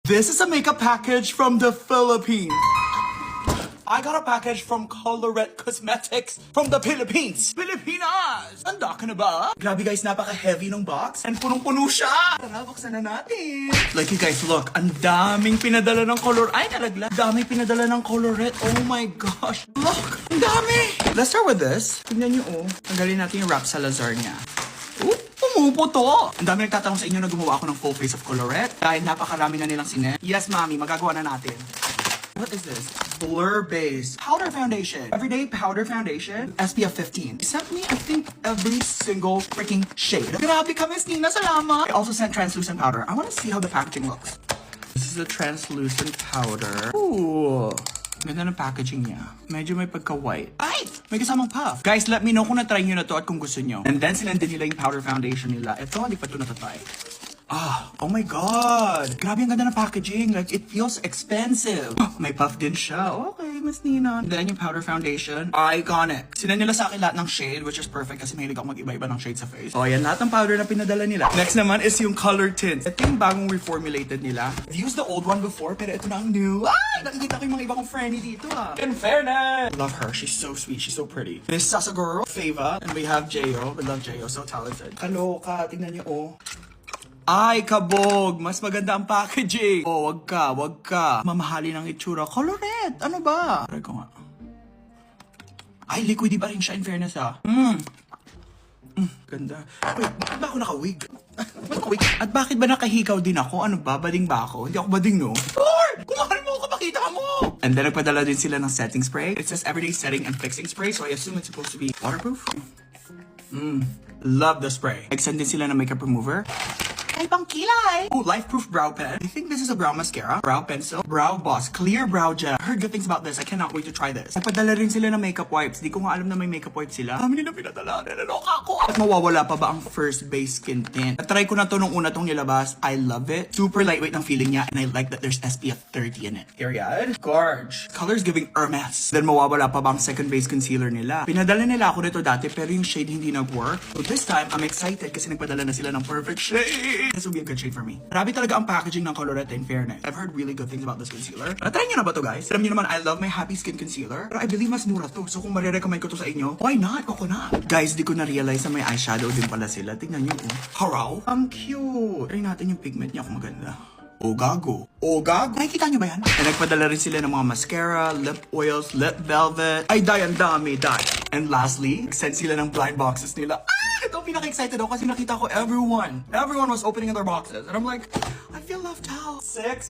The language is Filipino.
This is a makeup package from the Philippines. I got a package from Colorette Cosmetics from the Philippines. Pilipinas! Handa ka na ba? Grabe guys, napaka-heavy ng box. And punong-puno siya. Tara, buksan na natin. Like you guys, look. Ang daming pinadala ng color. Ay, nalaglag. Daming pinadala ng Colorette. Oh my gosh. Look, ang dami. Let's start with this. Tingnan nyo, oh. Tanggalin natin yung wrap Salazar niya. Oh, pumupo to. Ang dami nagtatanong sa inyo na gumawa ako ng full face of Colorette. Dahil napakarami na nilang sine. Yes, mami, magagawa na natin. What is this? Blur Base Powder Foundation. Everyday Powder Foundation. SPF 15. They sent me, I think, every single freaking shade. Grabe ka, Miss Nina. Salamat. They also sent translucent powder. I want to see how the packaging looks. This is a translucent powder. Ooh. Ganda ng packaging niya. Medyo may pagka-white. Ay! May kasamang puff. Guys, let me know kung na-try nyo na to at kung gusto nyo. And then, sinendin nila yung powder foundation nila. Ito, hindi pa ito natatry. Oh my God! Grabe ang ganda ng packaging. Like, it feels expensive. May puff din siya. Okay, Miss Nina. Then yung powder foundation. Iconic. Sinend nila sa akin lahat ng shade, which is perfect kasi mahilig ako mag-iba-iba ng shade sa face. Yan lahat ng powder na pinadala nila. Next naman is yung color tints. Ito yung bagong reformulated nila. I've used the old one before, pero ito na ang new. Nakikita ko yung mga iba kong friendly dito In fairness! Love her. She's so sweet. She's so pretty. This Sasaguro, Fava, and we have Jayo. We love Jayo. So talented. Kaloka. Tingnan niyo, Ay, kabog! Mas maganda ang packaging! Wag ka. Mamahali ng itsura. Colorette! Ano ba? Try ko nga. Ay, liquidy pa rin siya in fairness Ganda. Wait, bakit ba ako naka-wig? At bakit ba nakahikaw din ako? Ano ba? Bading ba ako? Hindi ako bading, no? Lord! Kumahal mo ako, makita mo! And then nagpadala din sila ng setting spray. It says everyday setting and fixing spray, so I assume it's supposed to be waterproof. Love the spray. Nag-send din sila ng makeup remover. Ay, pang kilay! Life-proof brow pen. I think this is a brow mascara, brow pencil, brow boss, clear brow gel. I heard good things about this. I cannot wait to try this. Nagpadala rin sila ng makeup wipes. Di ko nga alam na may makeup wipes sila. Kami nila pinadala. Nalaloka ako. At mawawala pa ba ang first base skin tint? Natry ko na to nung una tong nilabas. I love it. Super lightweight ng feeling niya. And I like that there's SPF 30 in it. Period. Gorge. Colors giving Hermes. Then mawawala pa ba ang second base concealer nila? Pinadala nila ako nito dati pero yung shade hindi nag-work. So this time, I'm excited kasi nagpadala na sila ng perfect shade. This will be a good shade for me. Grabe talaga ang packaging ng Colorette in fairness. I've heard really good things about this concealer. Try nyo na ba to guys? Alam nyo naman, I love my Happy Skin Concealer. Pero I believe mas mura to. So kung marirecommend ko to sa inyo, why not? Coconut. Guys, di ko na-realize na may eyeshadow din pala sila. Tingnan nyo Haraw. Ang cute. Try natin yung pigment niya kung maganda. Gago. Nakikita nyo ba yan? And nagpadala rin sila ng mga mascara, lip oils, lip velvet. Ay, ang dami. And lastly, send sila ng blind boxes nila. Ito pinaka-excited ako kasi nakita ko everyone was opening their boxes. And I'm like, I feel left out. 6